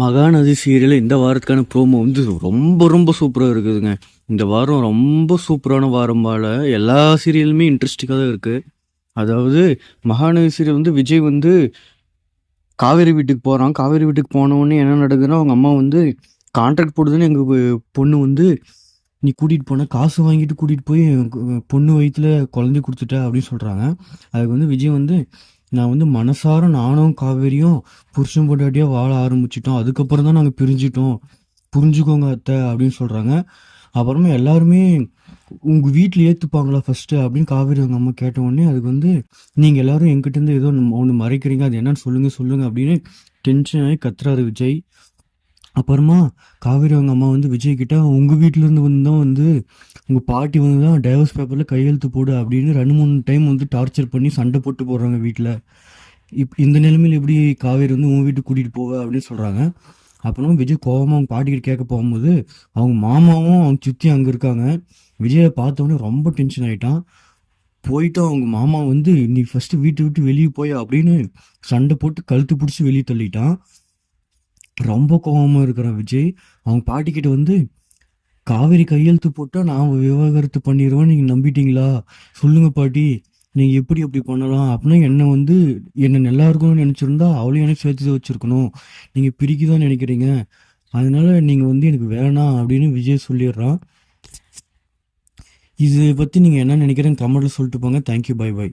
Mahanadi serial இந்த வாரத்துக்கான promo வந்து ரொம்ப ரொம்ப சூப்பராக இருக்குதுங்க. இந்த வாரம் ரொம்ப சூப்பரான வாரம் போல. எல்லா சீரியலுமே இன்ட்ரெஸ்டிங்காக தான் இருக்குது. அதாவது மகாநதி சீரியல் வந்து விஜய் வந்து காவேரி வீட்டுக்கு போகிறான். காவேரி வீட்டுக்கு போனவுடனே என்ன நடக்குதுன்னா, அவங்க அம்மா வந்து கான்ட்ராக்ட் போடுதுன்னு எங்கள் பொண்ணு வந்து நீ கூட்டிகிட்டு போன காசு வாங்கிட்டு கூட்டிகிட்டு போய் பொண்ணு வயிற்றுல குழந்தை கொடுத்துட்ட அப்படின்னு சொல்கிறாங்க. அதுக்கு வந்து விஜய் வந்து நான் வந்து மனசார நானும் காவேரியும் புருஷன் பொண்டாட்டியாக வாழ ஆரம்பிச்சிட்டோம். அதுக்கப்புறம் தான் நாங்கள் பிரிஞ்சிட்டோம். புரிஞ்சுக்கோங்க அத்தை அப்படின்னு சொல்கிறாங்க. அப்புறமா எல்லாருமே உங்கள் வீட்டில் ஏற்றுப்பாங்களா ஃபஸ்ட்டு அப்படின்னு காவேரி அவங்க அம்மா கேட்ட உடனே அதுக்கு வந்து நீங்கள் எல்லோரும் என்கிட்டேருந்து ஏதோ ஒன்று மறைக்கிறீங்க, அது என்னன்னு சொல்லுங்கள் அப்படின்னு டென்ஷன் ஆகி கத்துறாரு விஜய். அப்புறமா காவேரி அவங்க அம்மா வந்து விஜய் கிட்ட உங்கள் வீட்டிலேருந்து வந்து தான் வந்து உங்கள் பாட்டி வந்து தான் டைவர்ஸ் பேப்பரில் கையெழுத்து போடு அப்படின்னு 2-3 டைம் வந்து டார்ச்சர் பண்ணி சண்டை போட்டு போடுறாங்க வீட்டில். இந்த நிலைமையில் எப்படி காவேரி வந்து உங்கள் வீட்டுக்கு கூட்டிகிட்டு போவ அப்படின்னு சொல்கிறாங்க. அப்புறமா விஜய் கோவமாக அவங்க பாட்டிக்கிட்ட கேட்க போகும்போது அவங்க மாமாவும் அவங்க சுற்றி அங்கே இருக்காங்க. விஜயை பார்த்தோன்னே ரொம்ப டென்ஷன் ஆகிட்டான். போயிட்டு அவங்க மாமா வந்து நீ ஃபஸ்ட்டு வீட்டை விட்டு வெளியே போய் அப்படின்னு சண்டை போட்டு கழுத்து பிடிச்சி வெளியே தள்ளிட்டான். ரொம்ப கோபமாக இருக்கிறான் விஜய். அவங்க பாட்டிக்கிட்ட வந்து காவேரி கையெழுத்து போட்டால் நான் விவாகரத்து பண்ணிடுவேன், நீங்கள் நம்பிட்டீங்களா? சொல்லுங்கள் பாட்டி, நீங்கள் எப்படி அப்படி பண்ணலாம்? அப்படின்னா என்னை வந்து என்னை நல்லா இருக்கணும்னு நினச்சிருந்தா அவளையும் எனக்கு சேர்த்து வச்சுருக்கணும். நீங்கள் பிரிக்க தான் நினைக்கிறீங்க, அதனால் நீங்கள் வந்து எனக்கு வேணாம் அப்படின்னு விஜய் சொல்லிடுறான். இதை பற்றி நீங்கள் என்ன நினைக்கிறேன்னு கமெண்ட்டில் சொல்லிட்டு போங்க. Thank you, bye bye.